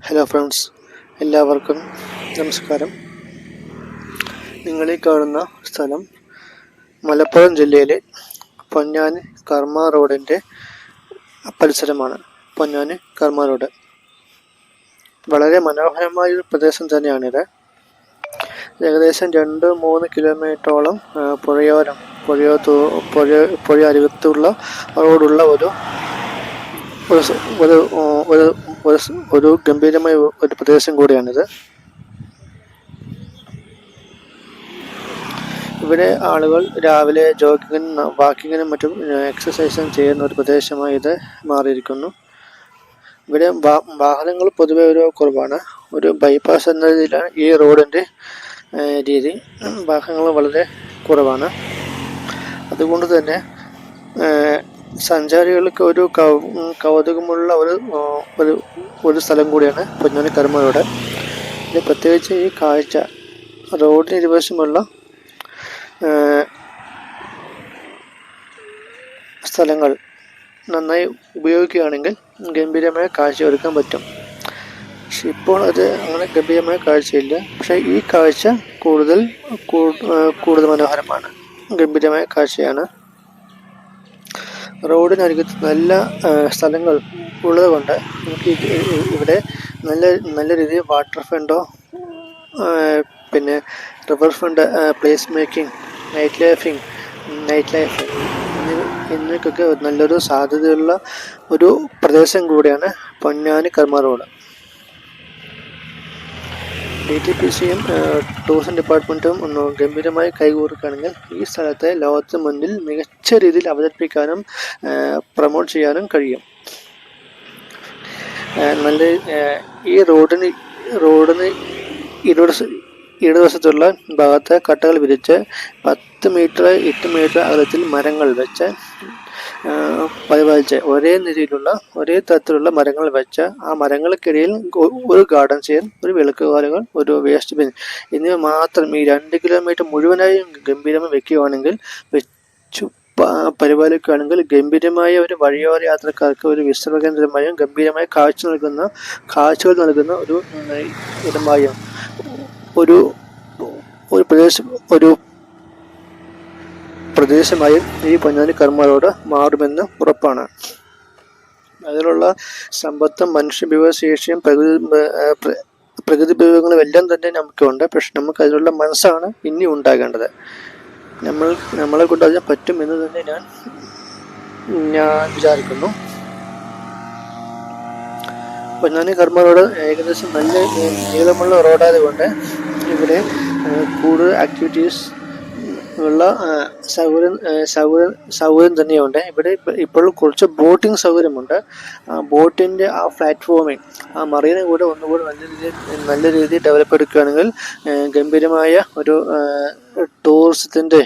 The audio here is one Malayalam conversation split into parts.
ഹലോ ഫ്രണ്ട്സ്, എല്ലാവർക്കും നമസ്കാരം. നിങ്ങളീ കാണുന്ന സ്ഥലം മലപ്പുറം ജില്ലയിലെ പൊന്നാനി കർമ്മ റോഡിൻ്റെ പരിസരമാണ്. പൊന്നാനി കർമ്മ റോഡ് വളരെ മനോഹരമായൊരു പ്രദേശം തന്നെയാണിത്. ഏകദേശം 2-3 കിലോമീറ്ററോളം പുഴ അരികത്തുള്ള റോഡുള്ള ഒരു ഗംഭീരമായ ഒരു പ്രദേശം കൂടിയാണിത്. ഇവിടെ ആളുകൾ രാവിലെ ജോഗിങ്ങിനും വാക്കിങ്ങിനും മറ്റും എക്സസൈസും ചെയ്യുന്ന ഒരു പ്രദേശമായി ഇത് മാറിയിരിക്കുന്നു. ഇവിടെ വാഹനങ്ങൾ പൊതുവെ കുറവാണ്. ഒരു ബൈപ്പാസ് എന്ന രീതിയിലാണ് ഈ റോഡിൻ്റെ രീതി. വാഹനങ്ങൾ വളരെ കുറവാണ്. അതുകൊണ്ട് തന്നെ സഞ്ചാരികൾക്ക് ഒരു കൗതുകമുള്ള ഒരു സ്ഥലം കൂടിയാണ് പൊന്നാനി കർമ്മ റോഡ്. ഇത് പ്രത്യേകിച്ച് ഈ കാഴ്ച റോഡിന് ഇരുവശമുള്ള സ്ഥലങ്ങൾ നന്നായി ഉപയോഗിക്കുകയാണെങ്കിൽ ഗംഭീരമായ കാഴ്ച ഒരുക്കാൻ പറ്റും. പക്ഷെ ഇപ്പോൾ അത് അങ്ങനെ ഗംഭീരമായ കാഴ്ചയില്ല. പക്ഷേ ഈ കാഴ്ച കൂടുതൽ മനോഹരമാണ്, ഗംഭീരമായ കാഴ്ചയാണ്. റോഡിനരികത്ത് നല്ല സ്ഥലങ്ങൾ ഉള്ളതുകൊണ്ട് നമുക്ക് ഇവിടെ നല്ല രീതിയിൽ വാട്ടർ ഫ്രണ്ടോ പിന്നെ river front, place making, nightlife എന്നിവയ്ക്കൊക്കെ നല്ലൊരു സാധ്യതയുള്ള ഒരു പ്രദേശം കൂടിയാണ് പൊന്നാനി കർമ്മ റോഡ്. DTPCയും ടൂറിസം ഡിപ്പാർട്ട്മെൻറ്റും ഒന്ന് ഗംഭീരമായി കൈകോർക്കുകയാണെങ്കിൽ ഈ സ്ഥലത്തെ ലോകത്തിന് മുന്നിൽ മികച്ച രീതിയിൽ അവതരിപ്പിക്കാനും പ്രൊമോട്ട് ചെയ്യാനും കഴിയും. ഈ റോഡിന് ഇടതുവശത്തുള്ള ഭാഗത്ത് കട്ടകൾ വിരിച്ച് 10 മീറ്റർ 8 മീറ്റർ അകലത്തിൽ മരങ്ങൾ വെച്ച് പരിപാലിച്ച് ഒരേ തരത്തിലുള്ള മരങ്ങൾ വെച്ച് ആ മരങ്ങൾക്കിടയിൽ ഒരു ഗാർഡൻ ചെയിൻ, ഒരു വിളക്കുകാലുകൾ, ഒരു വേസ്റ്റ് ബിൻ എന്നിവ മാത്രം ഈ 2 കിലോമീറ്റർ മുഴുവനായും ഗംഭീരമായി വെക്കുകയാണെങ്കിൽ, പരിപാലിക്കുകയാണെങ്കിൽ ഗംഭീരമായ ഒരു വഴിയോര യാത്രക്കാർക്ക് ഒരു വിശ്രമ കേന്ദ്രമായും ഗംഭീരമായ കാഴ്ചകൾ നൽകുന്ന ഒരു ഇടമായും ഒരു പ്രദേശമായും ഈ പൊന്നാനി കർമ്മ റോഡ് മാറുമെന്ന് ഉറപ്പാണ്. അതിലുള്ള സമ്പത്തും മനുഷ്യ വിഭവശേഷിയും പ്രകൃതി വിഭവങ്ങളും എല്ലാം തന്നെ നമുക്കുണ്ട്. പക്ഷെ നമുക്ക് അതിനുള്ള മനസ്സാണ് ഇനി ഉണ്ടാകേണ്ടത്. നമ്മളെ കൊണ്ട് അതിന് പറ്റുമെന്ന് തന്നെ ഞാൻ വിചാരിക്കുന്നു. പൊന്നാനി കർമ്മ റോഡ് ഏകദേശം നല്ല നീളമുള്ള റോഡായതുകൊണ്ട് ഇവിടെ കൂടുതൽ ആക്ടിവിറ്റീസ് ഉള്ള സൗകര്യം തന്നെയുണ്ട്. ഇവിടെ ഇപ്പോൾ കുറച്ച് ബോട്ടിംഗ് സൗകര്യമുണ്ട്. ബോട്ടിൻ്റെ ആ പ്ലാറ്റ്ഫോമിൽ ആ മറീന കൂടെ ഒന്നുകൂടെ നല്ല രീതിയിൽ ഡെവലപ്പ് എടുക്കുകയാണെങ്കിൽ ഗംഭീരമായ ഒരു ടൂറിസത്തിൻ്റെ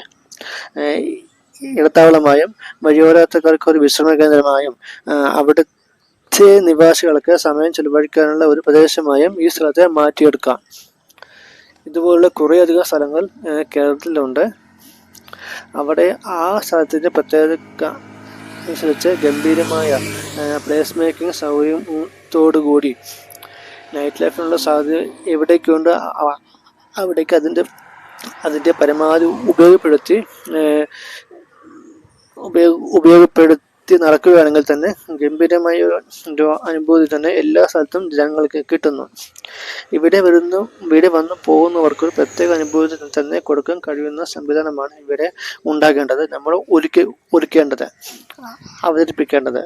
ഇടത്താവളമായും വഴിയോരക്കാർക്ക് ഒരു വിശ്രമ കേന്ദ്രമായും അവിടുത്തെ നിവാസികൾക്ക് സമയം ചെലവഴിക്കാനുള്ള ഒരു പ്രദേശമായും ഈ സ്ഥലത്തെ മാറ്റിയെടുക്കാം. ഇതുപോലുള്ള കുറേയധികം സ്ഥലങ്ങൾ കേരളത്തിലുണ്ട്. അവിടെ ആ സ്ഥലത്തിൻ്റെ പ്രത്യേകത അനുസരിച്ച് ഗംഭീരമായ പ്ലേസ് മേക്കിംഗ് സൗകര്യത്തോടുകൂടി നൈറ്റ് ലൈഫിനുള്ള സാധ്യത എവിടേക്കുണ്ട് അവിടേക്ക് അതിൻ്റെ പരമാവധി ഉപയോഗപ്പെടുത്തി നടക്കുകയാണെങ്കിൽ തന്നെ ഗംഭീരമായ ഒരു അനുഭൂതി തന്നെ എല്ലാ സ്ഥലത്തും ജനങ്ങൾക്ക് കിട്ടുന്നു. ഇവിടെ വന്ന് പോകുന്നവർക്കൊരു പ്രത്യേക അനുഭൂതി തന്നെ കൊടുക്കാൻ കഴിയുന്ന സംവിധാനമാണ് ഇവിടെ ഉണ്ടാകേണ്ടത്. നമ്മൾ ഒരുക്കേണ്ടത്, അവതരിപ്പിക്കേണ്ടത്.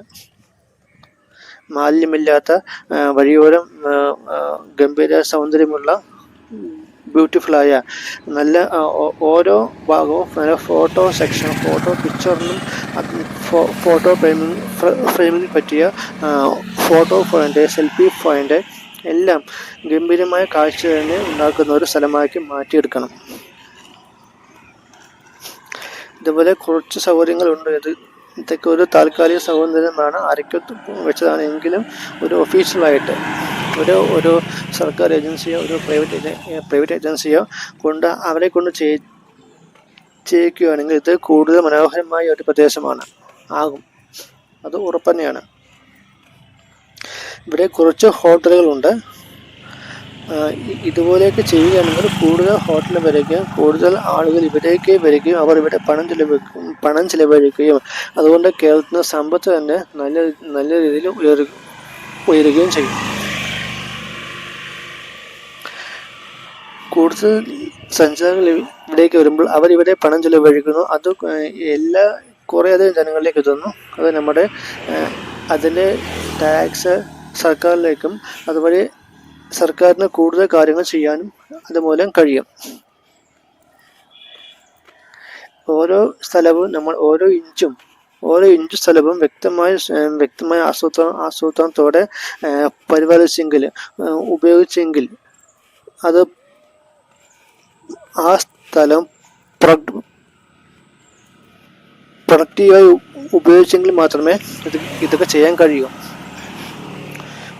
മാലിന്യമില്ലാത്ത വഴിയോരം ഗംഭീര സൗന്ദര്യമുള്ള ബ്യൂട്ടിഫുള്ളായ നല്ല ഓരോ ഭാഗവും നല്ല ഫോട്ടോ സെക്ഷൻ, ഫോട്ടോ പിക്ചറിനും ഫോട്ടോ ഫ്രെയിമിന് പറ്റിയ ഫോട്ടോ പോയിന്റ്, സെൽഫി പോയിന്റ് എല്ലാം ഗംഭീരമായ കാഴ്ച തന്നെ ഉണ്ടാക്കുന്ന ഒരു സ്ഥലമാക്കി മാറ്റിയെടുക്കണം. ഇതുപോലെ കുറച്ച് സൗകര്യങ്ങളുണ്ട്. ഇതൊക്കെ ഒരു താൽക്കാലിക സൗകര്യമാണ്, അരക്കത്ത് വെച്ചതാണ്. എങ്കിലും ഒരു ഒഫീഷ്യലായിട്ട് ഒരു സർക്കാർ ഏജൻസിയോ ഒരു പ്രൈവറ്റ് ഏജൻസിയോ അവരെ കൊണ്ട് ചെയ്യിക്കുകയാണെങ്കിൽ ഇത് കൂടുതൽ മനോഹരമായ ഒരു പ്രദേശമാണ് ആകും. അത് ഉറപ്പ് തന്നെയാണ്. ഇവിടെ കുറച്ച് ഹോട്ടലുകളുണ്ട്. ഇതുപോലെയൊക്കെ ചെയ്യുകയാണെങ്കിൽ കൂടുതൽ ഹോട്ടലിൽ വരികയും കൂടുതൽ ആളുകൾ ഇവിടേക്ക് വരികയും അവർ ഇവിടെ പണം ചിലവഴിക്കുകയും അതുകൊണ്ട് കേരളത്തിന് സമ്പത്ത് തന്നെ നല്ല രീതിയിൽ ഉയരുകയും ചെയ്യും. കൂടുതൽ സഞ്ചാരികൾ ഇവിടേക്ക് വരുമ്പോൾ അവരിവിടെ പണം ചിലവഴിക്കുന്നു. അത് കുറേയധികം ജനങ്ങളിലേക്ക് എത്തുന്നു. അത് നമ്മുടെ അതിൻ്റെ ടാക്സ് സർക്കാരിലേക്കും അതുവഴി സർക്കാരിന് കൂടുതൽ കാര്യങ്ങൾ ചെയ്യാനും അതുമൂലം കഴിയും. ഓരോ സ്ഥലവും നമ്മൾ ഓരോ ഇഞ്ച് സ്ഥലവും വ്യക്തമായ ആസൂത്രണത്തോടെ പരിപാലിച്ചെങ്കിൽ ഉപയോഗിച്ചെങ്കിൽ അത് ആ സ്ഥലം പ്രൊഡക്റ്റീവായി ഉപയോഗിച്ചെങ്കിൽ മാത്രമേ ഇതൊക്കെ ചെയ്യാൻ കഴിയൂ.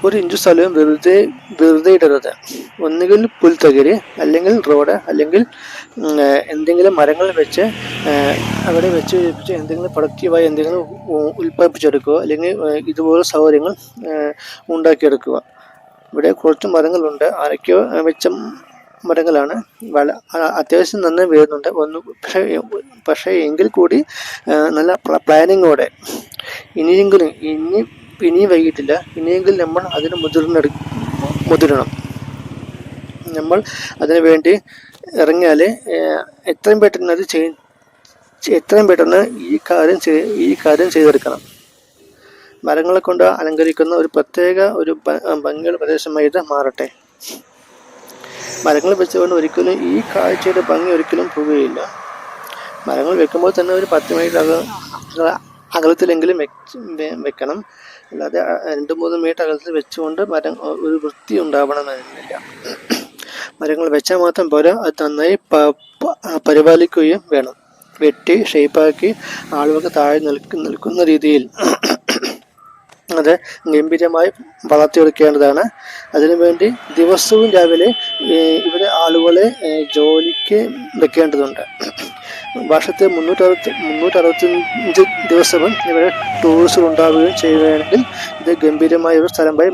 ഒരു ഇഞ്ച് സ്ഥലവും വെറുതെ ഇടരുത്. ഒന്നുകിൽ പുൽത്തകിരി, അല്ലെങ്കിൽ റോഡ്, അല്ലെങ്കിൽ എന്തെങ്കിലും മരങ്ങൾ വെച്ച് അവിടെ വെച്ച് എന്തെങ്കിലും പ്രൊഡക്റ്റീവായി എന്തെങ്കിലും ഉൽപ്പാദിപ്പിച്ചെടുക്കുക, അല്ലെങ്കിൽ ഇതുപോലെ സൗകര്യങ്ങൾ ഉണ്ടാക്കിയെടുക്കുക. ഇവിടെ കുറച്ച് മരങ്ങളുണ്ട്, ആരൊക്കെയോ വെച്ച മരങ്ങളാണ്. അത്യാവശ്യം നന്നായി വരുന്നുണ്ട്. പക്ഷേ എങ്കിൽ കൂടി നല്ല പ്ലാനിങ്ങോടെ ഇനിയും വൈകിട്ടില്ല. ഇനിയെങ്കിലും നമ്മൾ അതിന് മുതിരണം. നമ്മൾ അതിനു വേണ്ടി ഇറങ്ങിയാൽ എത്രയും പെട്ടെന്ന് ഈ കാര്യം ചെയ്തെടുക്കണം. മരങ്ങളെ കൊണ്ട് അലങ്കരിക്കുന്ന ഒരു പ്രത്യേക ഭംഗിയുള്ള പ്രദേശമായി ഇത് മാറട്ടെ. മരങ്ങൾ വെച്ചുകൊണ്ട് ഒരിക്കലും ഈ കാഴ്ചയുടെ ഭംഗി ഒരിക്കലും പോവുകയില്ല. മരങ്ങൾ വെക്കുമ്പോൾ തന്നെ ഒരു 10 മീറ്റർ അകലത്തിലെങ്കിലും വെക്കണം. അല്ലാതെ 2-3 മീറ്റർ അകലത്തിൽ വെച്ചുകൊണ്ട് ഒരു വൃത്തി ഉണ്ടാവണമെന്നില്ല. മരങ്ങൾ വെച്ചാൽ മാത്രം പോരാ, അത് നന്നായി പരിപാലിക്കുകയും വേണം. വെട്ടി ഷേപ്പാക്കി ആളുകൾക്ക് താഴെ നിൽക്കുന്ന രീതിയിൽ അത് ഗംഭീരമായി വളർത്തിയെടുക്കേണ്ടതാണ്. അതിനുവേണ്ടി ദിവസവും രാവിലെ ഇവിടെ ആളുകളെ ജോലിക്ക് വെക്കേണ്ടതുണ്ട്. വർഷത്തെ 365 ദിവസവും ഇവിടെ ടൂറിസ്റ്റ് ഉണ്ടാവുകയും ചെയ്യുകയാണെങ്കിൽ ഇത് ഗംഭീരമായ ഒരു സ്ഥലമായി